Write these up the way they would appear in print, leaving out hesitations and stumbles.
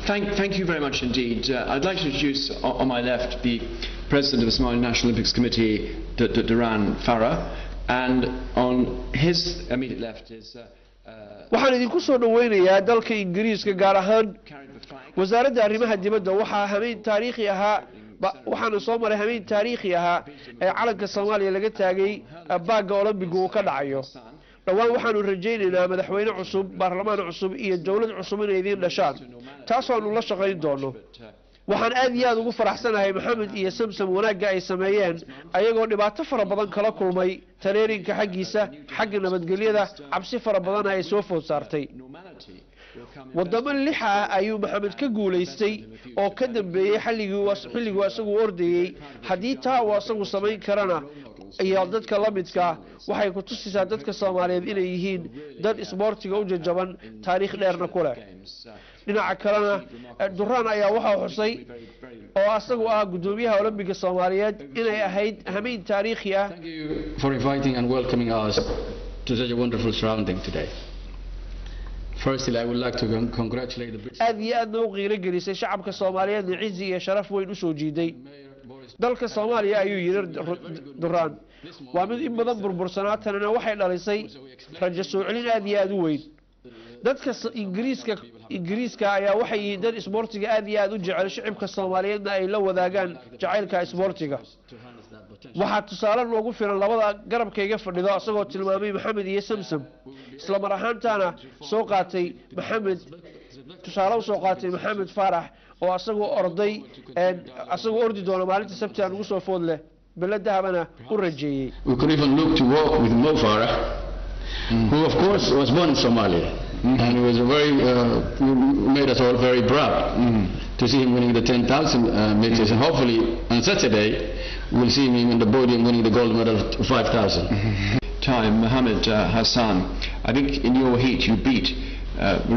Thank you very much indeed. I'd like to introduce on my left the President of the Somali National Olympics Committee, Duran Farah, and on his immediate left is waxaan idinku soo dhaweynayaa dalka Ingiriiska gaar ahaan wasaaradda arrimaha dibadda waxaa habeen taariikhi ahaa waxaanu soo maray habeen taariikhi ahaa ee calanka Soomaaliya laga taagay baaga Olympic uu ka dhacayo dhawaan waxaanu rajaynaynaa madaxweyne cusub baarlamaan cusub iyo dawlad cusub inay idin dhashaan taas oo la shaqayn doono waxaan aad iyo aad ugu faraxsanahay maxamed iyo samsam wanaagga ay sameeyeen ayagoo dhibaato fara badan kala kulmay tareerinka xaqiisa xaq nabadgelyada cabsi fara badan ay soo food saartay wadamo lix ah ayuu maxamed ka guuleystay oo ka dambeeyay xilligii asagu ordayay hadii taa uu asagu sameyn karana iyo dadka la midka waxay ku tusisaa dadka Soomaaliyeed inay yihiin dad isboortiga u jajaban taariikh dheerna ku leh dhinaca kalena Duran ayaa waxa xusay oo asagu ah gudoomiyaha Olympiga Soomaaliyeed inay ahayd habeen taariikhi ah for inviting and welcoming us to such a wonderful surrounding today. Firstly, I would like to congratulate the British. aad iyo aad noo qiiro gelisay shacabka Soomaaliyeed ciisi iyo sharaf weyn u soo jiiday dalka Soomaaliya ayuu yiri Duran waa mid in badan burbursanaatana waxay dhalisay rajo soo celin aad iyo aad u weyn dadka Ingiriiska ayaa waxay yihiin dad isboortiga aad iyo aad u jecel shacabka Soomaaliyeedna ay la wadaagaan jacaylka isboortiga waxa tusaale loogu filan labada garabkayga fadhido asagoo tilmaamay maxamed iyo samsam isla mar ahaantaana soo qaatay maxamed tusaale soo qaatay maxamed Farax oo asagoo orday asagoo ordi doona maalinta Sabtida ugu soo food leh baladahabana u rajeeyay We could even look to walk with Mo Farah, who of course was born in Somalia. And it was a very made us all very proud to see him winning the 10,000 meters, and hopefully on Saturday we'll see him in the podium winning the gold medal of 5,000. Time, Mohammed Hassan. I think in your heat you beat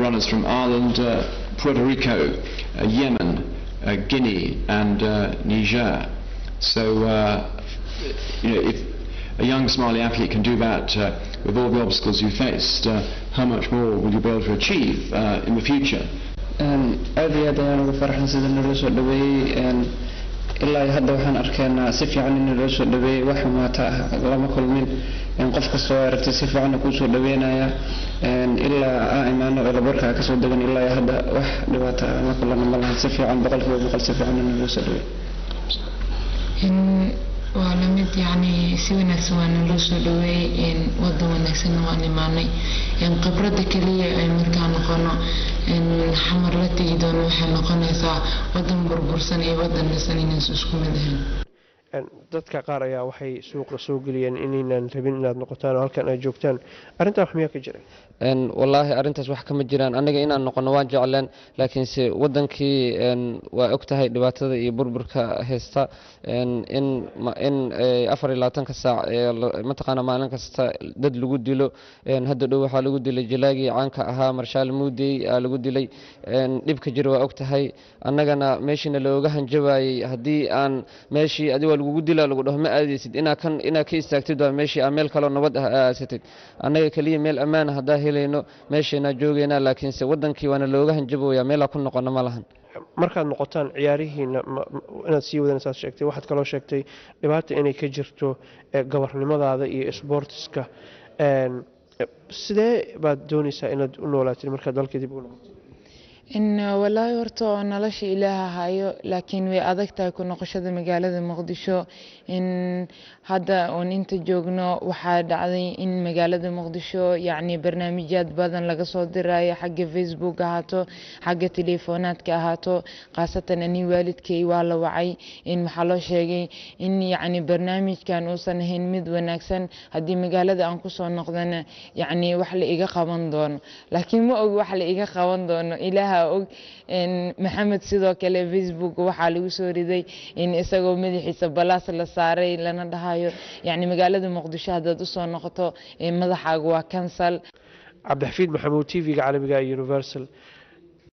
runners from Ireland, Puerto Rico, Yemen, Guinea, and Niger. So you know, if a young Somali athlete can do that with all the obstacles you faced, how much more will you be able to achieve in the future? aad iyo aad ayaan ugu faraxsan sida naloo soo dhaweeyay ilaa hadda waxaan arkaynaa si fiican in naloo soo dhaweeyay wax maata lama kulmin qof kasta oo aragtay si fiican ku soo dhaweynaya ilaa imaano labarka ka soo dagan ilaa hadda wax dhibaato ma kulana malaha si fiican boqolkiiba boqol si fiican in naloo soo dhaweeyay ولا مد يعني سوينا سوانا لوسو دوي إن ودونا سنوان ماني إن قبرتك لي مركان قنا إن حمر لتي دون وحنا قنا سا ودن بربرسني ودن سنين نسوسكم ذهن dadka qaar ayaa waxay suuqa soo galiyeen inaynan rabin inaad noqotaan halkan ay joogtaan arinta wax miyaa ka jiray والله أرنتس wax kama jiraan aniga inaan noqono waan jeclaan laakiin si wadankii waa ogtahay dhibaatada iyo burburka heesta in 24 saac ma taqaana maalin kasta dad lagu dilo hadda dhow waxa lagu dilay jilaagi caanka ahaa Marshal Moody lagu dilay dhibka jira waa ogtahay annagana meeshina looga hanjabayay hadii aan meeshii adiga lagu dilaa lagu dhaho ma aadaysid ina ka istaagtid waa meeshii meel kale nabad ah aasatid annaga kaliya meel amaan ah hadaa helayno meeshina joogayna laakiin se wadankii waana looga hanjabooyaa meel ku noqono ma lahan markaad noqotaan ciyaarihiina inaad sii wadanaysaa sheegtay waxaad kaloo sheegtay dhibaato inay ka jirto gabarnimadaada iyo sportska sidee baad doonaysaa inaad u noolaatid markaad dalka dib ugu noqoto إن والله ورتو نلاش إله هايو لكن وأذكتها كنا قشة مجالة مقدشة إن هذا وإن أنت جوجنا وحد عادي إن مجالة مقدشة يعني برنامجات بدن لقى صدر راي حق فيسبوك هاتو حق تليفونات كهاتو خاصة إني والد كي ولا وعي إن محله شيء إن يعني برنامج كان وصل هن مد ونكسن هذه مجالة أنقص نقدنا يعني وحل إيجا قبندون لكن مو وحل إيجا قبندون إله إن محمد sidoo kale Facebook waxa lagu soo riday in isagoo madaxiisa balaas la saaray lana dhahayo yani magaalada Muqdisho hadad u soo noqoto madaxaagu waa cancel Cabdi Xafiid Maxamuud TV-ga caalamiga Universal